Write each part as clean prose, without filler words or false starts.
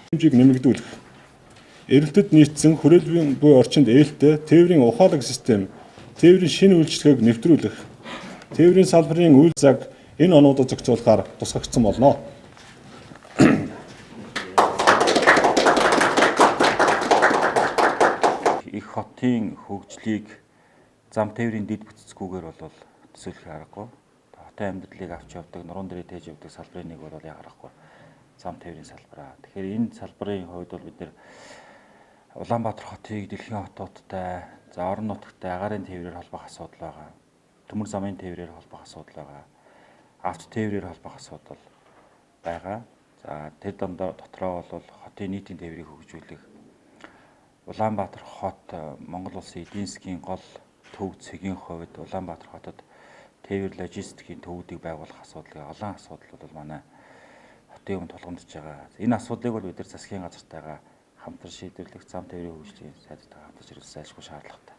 хэмжээг нэмэгдүүлэх. Эрэлтэд нийцсэн хүрээлэн буй орчинд ээлтэй тээврийн ухаалаг систем, тээврийн шинэ үйлчлэгийг нэвтрүүлэх, тээврийн салбарын үйл заг энэ онуудад зохицуулахаар тусгагдсан болно. Их хотын хөгжлийг зам тээврийн дэд бүтцгүйгээр бол төсөөлөх аргагүй. Хотын амьдралыг авч явдаг, нуруунд дээрээ тээж явдаг салбарын нэг бол яг аргагүй. Зам тээврийн салбараа. Тэгэхээр энэ салбарын хувьд бол бид нэр Улаанбаатар хотыг дэлхийн хотуудтай, за орон нутгтай агаарын тээврээр холбох асуудал байгаа. Төмөр замын тээврээр холбох асуудал байгаа. Авто тээврээр холбох асуудал байгаа. За тэр дотроо бол хотын нийтийн тээврийг хөгжүүлэх. Улаанбаатар хот Монгол улсын эдийн засгийн гол төв цэгийн хувьд Улаанбаатар хотод тээвэр логистикийн төвүүдийг байгуулах асуудал, олон асуудал бол манай хотын өмнө тулгамдж байгаа. Энэ асуудлыг бол бид нар засгийн газартайгаа хамтран шийдвэрлэх, зам тээврийн хөгжлийн сайдтай хамтарч ирэх зайлшгүй шаардлагатай.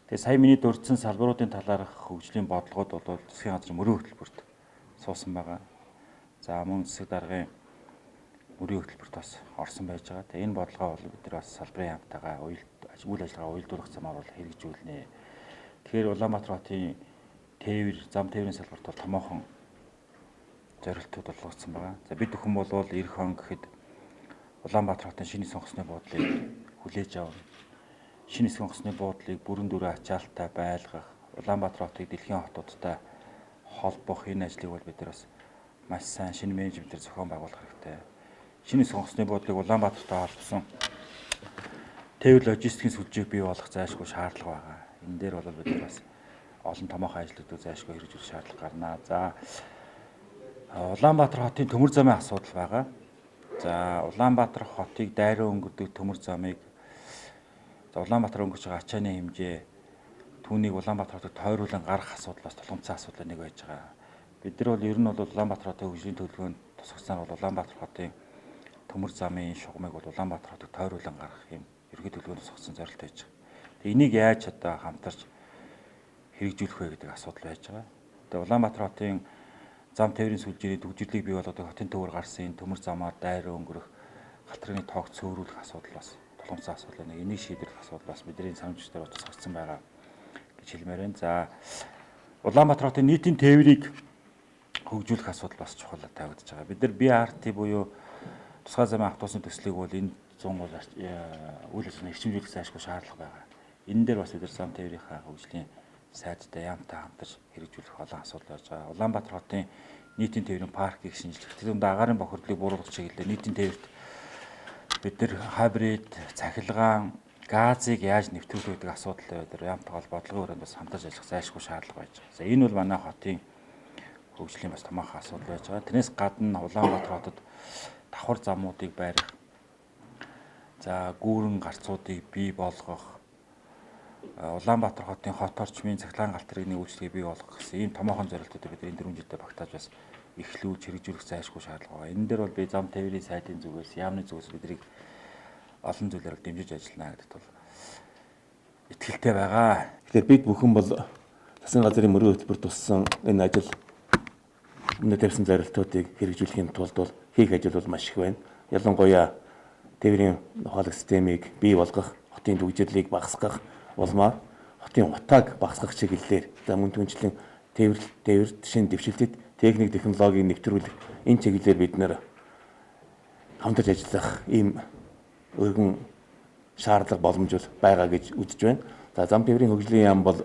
Тэгээ сая миний дурдсан салбаруудын талаарх хөгжлийн бодлогод бол засгийн газрын мөрийн хөтөлбөрт суусан байгаа. За мөн засаг даргын мөрийн хөтөлбөрт бас орсон байж байгаа. Тэгээ энэ бодлогоо бол бид нар бас салбарын хамтаагаа үйл ажиллагаа уялдуулах замаар бол хэрэгжүүлнэ. Тэгэхээр Улаанбаатар хотын тээвэр, зам тээврийн салбарт бол томоохон зорилтууд болгогдсон байгаа. За бид бүхэн бол эх он гэхэд Улаанбаатар хотын шинэ сонгосны буудлыг хүлээж авна. Шинэ сонгосны буудлыг бүрэн дүрэн ачаалттай байлгах, Улаанбаатар хотыг дэлхийн хотуудтай холбох энэ ажлыг бол бид нар бас маш сайн шинэ менежментээр зохион байгуулах хэрэгтэй. Шинэ сонгосны буудлыг Улаанбаатартай холбосон тээвэр логистикийн сүлжээг бий болгох зайлшгүй шаардлага байгаа. Энэ дээр бол бид нар бас олон томоохон ажлуудыг зайлшгүй хэрэгжүүлэх шаардлага гарна. За Улаанбаатар хотын төмөр замын асуудал байгаа. За Улаанбаатар хотыг дайраа өнгөрдөг төмөр замыг Улаанбаатар өнгөрч байгаа ачааны хэмжээ түүнийг Улаанбаатар хотод тойруулан гаргах асуудлаас тулгымцсан асуудал нэг байж байгаа. Бид нар бол ер нь бол Улаанбаатар хотын хөгжлийн төлөвлөгөөнд тусгасан бол Улаанбаатар хотын төмөр замын шугамыг бол Улаанбаатар хотод тойруулан гаргах юм ерөнхий төлөвлөгөөнд тусгасан зорилт байж байгаа. Тэгээ энийг яаж одоо хамтарч хэрэгжүүлэх вэ гэдэг асуудал байж байгаа. Тэгээ Улаанбаатар хотын зам тээврийн сүлжээний төвжирлийг бий болгодог хотын төвөр гарсан энэ төмөр замаар дайраа өнгөрөх халтрын тоог цөөрүүлэх асуудал бас тулгымцсан асуудал байна. Энийг шийдвэрлэх асуудал бас бидний санамжчдаар тусгагдсан байгаа гэж хэлмээр байна. За Улаанбаатар хотын нийтийн тээврийг хөгжүүлэх асуудал бас чухал тавигдж байгаа. Бид нар BRT буюу тусгай замын автобусны төслийг бол энэ 100 үйл ажиллагааны эрчимжүүлэх зайлшгүй шаардлага байгаа. Энэ дээр бас бид нар зам тээврийнхаа хөгжлийн сайдтай яамтай хамтарч хэрэгжүүлэх олон асуудал байж байгаа. Улаанбаатар хотын нийтийн тээврийн паркийг шинжлэх, тэр дунд агаарын бохирдлыг бууруулах чиглэлээр нийтийн тээврт бид нар хибрид, цахилгаан, газыг яаж нэвтрүүлэх гэдэг асуудалтай байдаг. Яамтай гол бодлогын хүрээнд бас хамтарч ажиллах зайлшгүй шаардлага байж байгаа. За энэ бол манай хотын хөгжлийн бас томоохон асуудал байж байгаа. Тэрнээс гадна Улаанбаатар хотод давхар замуудыг барих, за гүүрэн гарцуудыг бий болгох, Улаанбаатар хотын хот орчмын цахилгаан галт тэрэгний үйлчлэгийг бий болгох гэсэн ийм томоохон зорилтуудыг бид энэ 4 жилдээ багтааж бас эхлүүлж хэрэгжүүлэх зайлшгүй шаардлага байна. Энэ дээр бол би зам тээврийн сайдын зүгээс, яамны зүгээс биднийг олон зүйлээр дэмжиж ажиллана гэдэгт бол итгэлтэй байгаа. Тэгэхээр бид бүхэн бол засгийн газрын мөрийн хөтөлбөрт туссан энэ ажил өмнө тавьсан зорилтуудыг хэрэгжүүлэхийн тулд бол хийх ажил бол маш их байна. Ялангуяа тээврийн ухаалаг системийг бий болгох, хотын төвжирлийг багасгах улмаар хотын утааг багасгах чиглэлээр за мөн түнчлэн тээвэрт шинэ дэвшилтэд техник технологиг нэвтрүүлэх энэ чиглэлээр бид нэр хамтарч ажиллах ийм өргөн шаардлага боломж байгаа гэж үзэж байна. За зам тээврийн хөгжлийн яам бол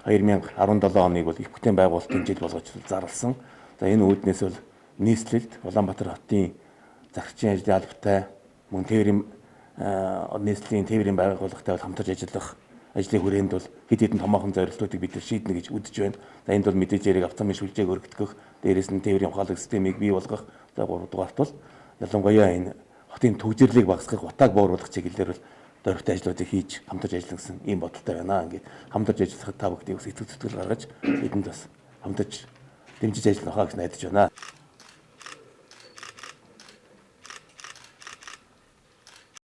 2017 оныг бол их бүтээн байгуулалтын жил болгож зарласан. За энэ үүднээс бол нийслэлд Улаанбаатар хотын зарчмын ажлын албатай мөн тээврийн нийслэлийн тээврийн байгууллагатай хамтарч ажиллах ажлын хүрээнд бол хэд хэдэн томоохон зорилтуудыг бид шийднэ гэж үзэж байна. За энд бол мэдээж яриг автомобиль шүлжээг өргөдгөх, дээрээс нь тээврийн ухаалаг системийг бий болгох, за 3 дугаарт бол ялангуяа энэ хотын төвжирлийг багасгах, утааг бууруулах чиглэлээр бол дөрвтэй ажлуудыг хийж хамтарч ажиллах гэсэн ийм бодолтой байна. Ингээд хамтарч ажиллахад та бүхнийг бас итгэл зүтгэл гаргаж бидэнд бас хамтарч дэмжиж ажиллах гэж найдаж байна.